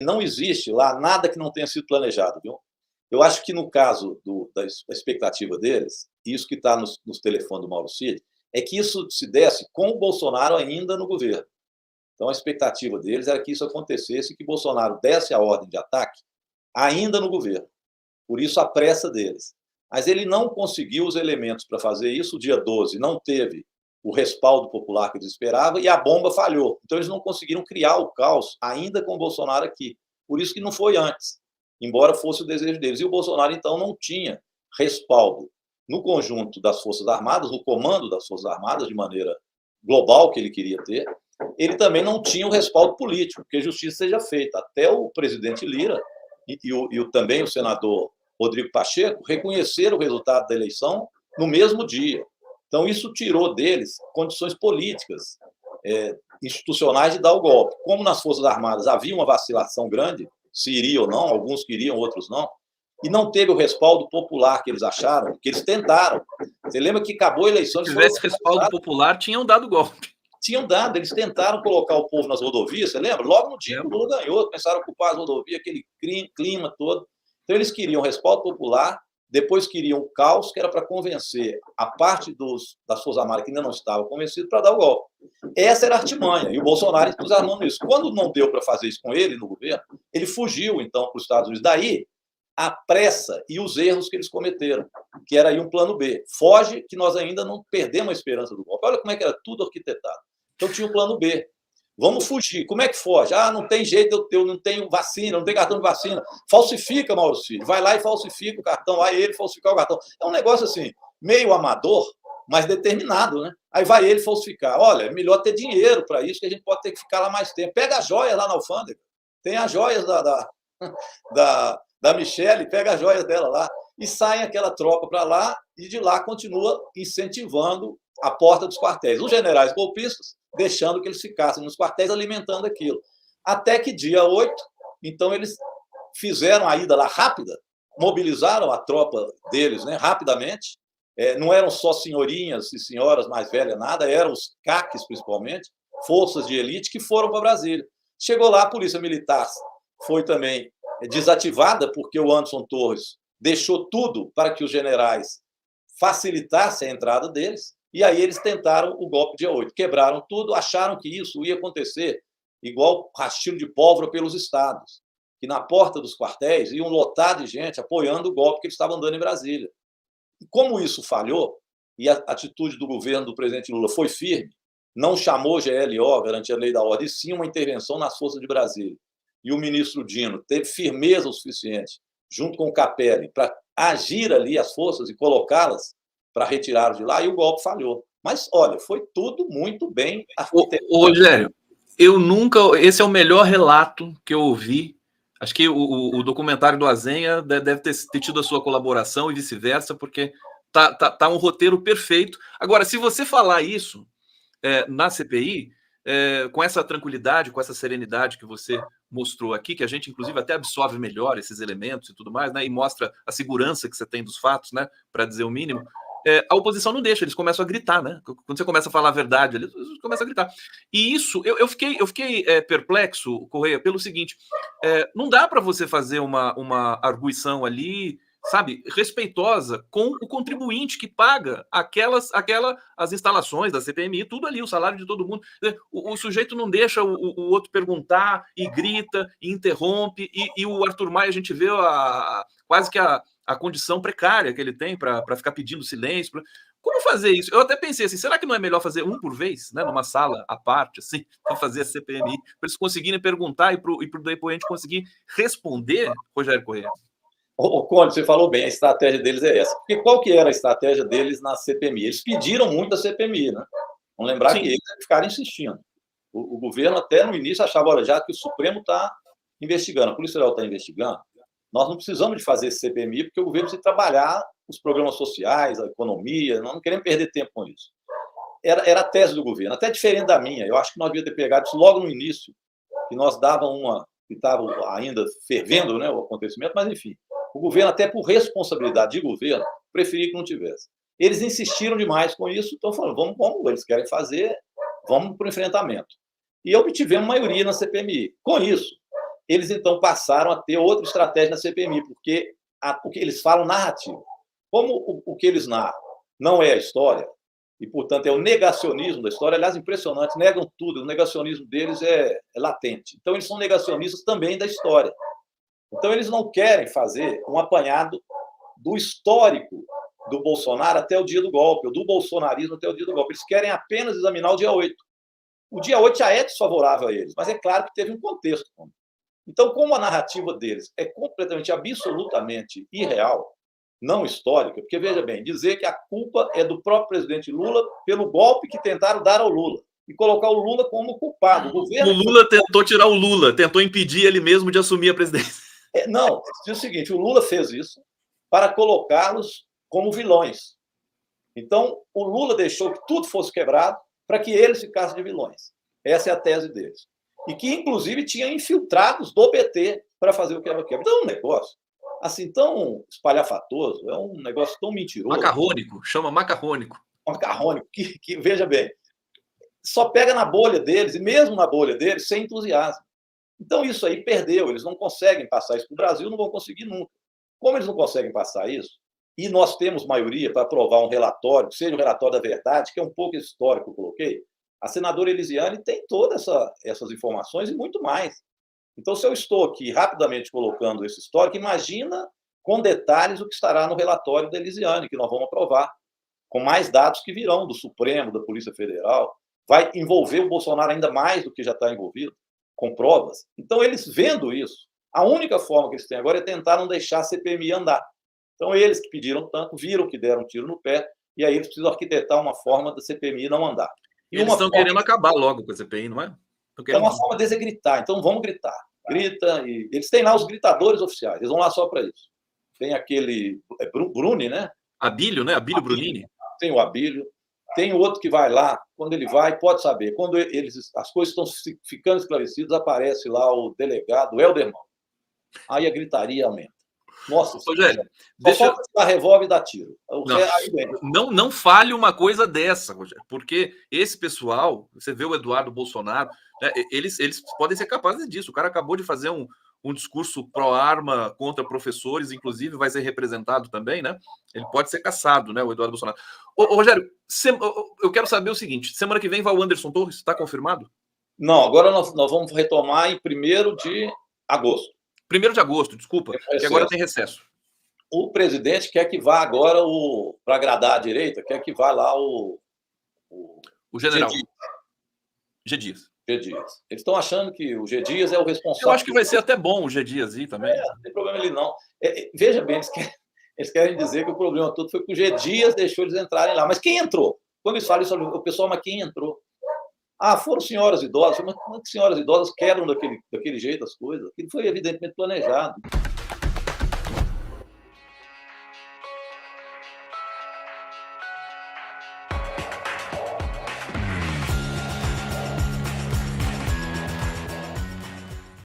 não existe lá nada que não tenha sido planejado, viu? Eu acho que no caso da expectativa deles, isso que está nos telefones do Mauro Cid, é que isso se desse com o Bolsonaro ainda no governo. Então, a expectativa deles era que isso acontecesse e que Bolsonaro desse a ordem de ataque ainda no governo. Por isso, a pressa deles. Mas ele não conseguiu os elementos para fazer isso. O dia 12 não teve o respaldo popular que eles esperavam e a bomba falhou. Então, eles não conseguiram criar o caos ainda com o Bolsonaro aqui. Por isso que não foi antes, embora fosse o desejo deles. E o Bolsonaro, então, não tinha respaldo no conjunto das Forças Armadas, no comando das Forças Armadas, de maneira global que ele queria ter. Ele também não tinha o respaldo político, que a justiça seja feita. Até o presidente Lira também o senador Rodrigo Pacheco reconheceram o resultado da eleição no mesmo dia. Então, isso tirou deles condições políticas, institucionais de dar o golpe. Como nas Forças Armadas havia uma vacilação grande, se iria ou não, alguns queriam, outros não, e não teve o respaldo popular que eles acharam, que eles tentaram. Você lembra que acabou a eleição... Se tivesse respaldo popular, tinham dado golpe. Tinham dado, eles tentaram colocar o povo nas rodovias, você lembra? Logo no dia que o Lula ganhou, começaram a ocupar as rodovias, aquele clima todo. Então, eles queriam respaldo popular, depois queriam o caos, que era para convencer a parte das Forças Armadas que ainda não estava convencida para dar o golpe. Essa era a artimanha, e o Bolsonaro entusiasmou nisso. Quando não deu para fazer isso com ele no governo, ele fugiu, então, para os Estados Unidos. Daí, a pressa e os erros que eles cometeram, que era aí um plano B. Foge que nós ainda não perdemos a esperança do golpe. Olha como é que era tudo arquitetado. Então, tinha um plano B. Vamos fugir. Como é que foge? Não tem jeito, eu não tenho vacina, não tenho cartão de vacina. Falsifica, Mauro Cid. Vai lá e falsifica o cartão. Vai ele falsificar o cartão. É um negócio assim, meio amador, mas determinado, né? Aí vai ele falsificar. Olha, é melhor ter dinheiro para isso, que a gente pode ter que ficar lá mais tempo. Pega as joias lá na alfândega. Tem as joias da Michelle, pega as joias dela lá. E sai aquela tropa para lá e de lá continua incentivando a porta dos quartéis. Os generais golpistas deixando que eles ficassem nos quartéis alimentando aquilo. Até que dia 8, então eles fizeram a ida lá rápida, mobilizaram a tropa deles, né, rapidamente. Não eram só senhorinhas e senhoras mais velhas, nada, eram os CACs, principalmente, forças de elite, que foram para Brasília. Chegou lá, a Polícia Militar foi também desativada, porque o Anderson Torres deixou tudo para que os generais facilitassem a entrada deles. E aí eles tentaram o golpe dia 8. Quebraram tudo, acharam que isso ia acontecer igual rastilho de pólvora pelos estados, que na porta dos quartéis iam lotar de gente apoiando o golpe que eles estavam dando em Brasília. E como isso falhou, e a atitude do governo do presidente Lula foi firme, não chamou GLO, garantia a lei da ordem, e sim uma intervenção nas forças de Brasília. E o ministro Dino teve firmeza o suficiente, junto com o Capelli, para agir ali as forças e colocá-las para retirar de lá, e o golpe falhou. Mas, olha, foi tudo muito bem arquitetado. Rogério, eu nunca... Esse é o melhor relato que eu ouvi. Acho que o documentário do Azenha deve ter tido a sua colaboração e vice-versa, porque tá um roteiro perfeito. Agora, se você falar isso na CPI, com essa tranquilidade, com essa serenidade que você mostrou aqui, que a gente, inclusive, até absorve melhor esses elementos e tudo mais, né, e mostra a segurança que você tem dos fatos, né, para dizer o mínimo, a oposição não deixa, eles começam a gritar, né? Quando você começa a falar a verdade, eles começam a gritar. E isso, eu fiquei perplexo, Correia, pelo seguinte, não dá para você fazer uma arguição ali, sabe, respeitosa com o contribuinte que paga as instalações da CPMI, tudo ali, o salário de todo mundo. O sujeito não deixa o outro perguntar e grita e interrompe, e o Arthur Maia, a gente vê quase que a condição precária que ele tem para ficar pedindo silêncio. Como fazer isso? Eu até pensei assim, será que não é melhor fazer um por vez, né, numa sala à parte, assim, para fazer a CPMI, para eles conseguirem perguntar e para o depoente conseguir responder, Rogério Correia? Conde, você falou bem, a estratégia deles é essa. Porque qual que era a estratégia deles na CPMI? Eles pediram muito a CPMI, né? Vamos lembrar Sim. que eles ficaram insistindo. O governo até no início achava, olha, já que o Supremo está investigando, a Polícia Federal está investigando, nós não precisamos de fazer esse CPMI, porque o governo precisa trabalhar os programas sociais, a economia, nós não queremos perder tempo com isso. Era a tese do governo, até diferente da minha. Eu acho que nós devíamos ter pegado isso logo no início, que nós dávamos que estava ainda fervendo, né, o acontecimento, mas, enfim, o governo, até por responsabilidade de governo, preferia que não tivesse. Eles insistiram demais com isso, então falaram, vamos, eles querem fazer, vamos para o enfrentamento. E obtivemos maioria na CPMI. Com isso, eles então passaram a ter outra estratégia na CPMI, porque o que eles falam narrativo. Como o que eles narram não é a história, e, portanto, é o negacionismo da história, aliás, impressionante, negam tudo, o negacionismo deles é latente. Então, eles são negacionistas também da história. Então, eles não querem fazer um apanhado do histórico do Bolsonaro até o dia do golpe, ou do bolsonarismo até o dia do golpe. Eles querem apenas examinar o dia 8. O dia 8 já é desfavorável a eles, mas é claro que teve um contexto. Então, como a narrativa deles é completamente, absolutamente irreal, não histórica, porque, veja bem, dizer que a culpa é do próprio presidente Lula pelo golpe que tentaram dar ao Lula e colocar o Lula como culpado. O Lula tentou tirar o Lula, tentou impedir ele mesmo de assumir a presidência. Não, diz o seguinte, o Lula fez isso para colocá-los como vilões. Então, o Lula deixou que tudo fosse quebrado para que eles ficassem de vilões. Essa é a tese deles. E que, inclusive, tinha infiltrados do PT para fazer o quebra-quebra. Então, é um negócio assim tão espalhafatoso, é um negócio tão mentiroso. Macarrônico, chama macarrônico. Macarrônico, que, veja bem, só pega na bolha deles, e mesmo na bolha deles, sem entusiasmo. Então, isso aí perdeu, eles não conseguem passar isso para o Brasil, não vão conseguir nunca. Como eles não conseguem passar isso, e nós temos maioria para aprovar um relatório, que seja o relatório da verdade, que é um pouco histórico que eu coloquei, a senadora Elisiane tem todas essas informações e muito mais. Então, se eu estou aqui rapidamente colocando esse histórico, imagina com detalhes o que estará no relatório da Elisiane, que nós vamos aprovar, com mais dados que virão do Supremo, da Polícia Federal. Vai envolver o Bolsonaro ainda mais do que já está envolvido, com provas. Então, eles vendo isso, a única forma que eles têm agora é tentar não deixar a CPMI andar. Então, eles que pediram tanto, viram que deram um tiro no pé, e aí eles precisam arquitetar uma forma da CPMI não andar. E eles estão querendo acabar logo com a CPI, não é? É uma forma deles é gritar. Então, vamos gritar. Grita, e eles têm lá os gritadores oficiais, eles vão lá só para isso. Tem aquele Bruni, né? Abílio, né? Abílio Brunini. Tem o Abílio. Tem o outro que vai lá, quando ele vai, pode saber. Quando as coisas estão ficando esclarecidas, aparece lá o delegado Helderman. Aí a gritaria aumenta. Nossa, Rogério, deixa eu revólver e dar tiro. Não fale uma coisa dessa, Rogério, porque esse pessoal, você vê o Eduardo Bolsonaro, né, eles podem ser capazes disso. O cara acabou de fazer um discurso pró-arma contra professores, inclusive vai ser representado também, né? Ele pode ser caçado, né, o Eduardo Bolsonaro. Rogério, eu quero saber o seguinte: semana que vem vai o Anderson Torres, está confirmado? Não, agora nós vamos retomar em 1º de agosto. 1º de agosto, desculpa, que agora tem recesso. O presidente quer que vá agora, para agradar a direita, quer que vá lá o general G. Dias. G. Dias. Eles estão achando que o G. Dias é o responsável. Eu acho que vai ser até bom o G. Dias ir também. Não tem problema ele não. Veja bem, eles querem dizer que o problema todo foi que o G. Dias deixou eles entrarem lá. Mas quem entrou? Quando eles falam isso, o pessoal, mas quem entrou? Foram senhoras idosas. Mas como é que senhoras idosas quebram daquele jeito as coisas? Aquilo foi evidentemente planejado.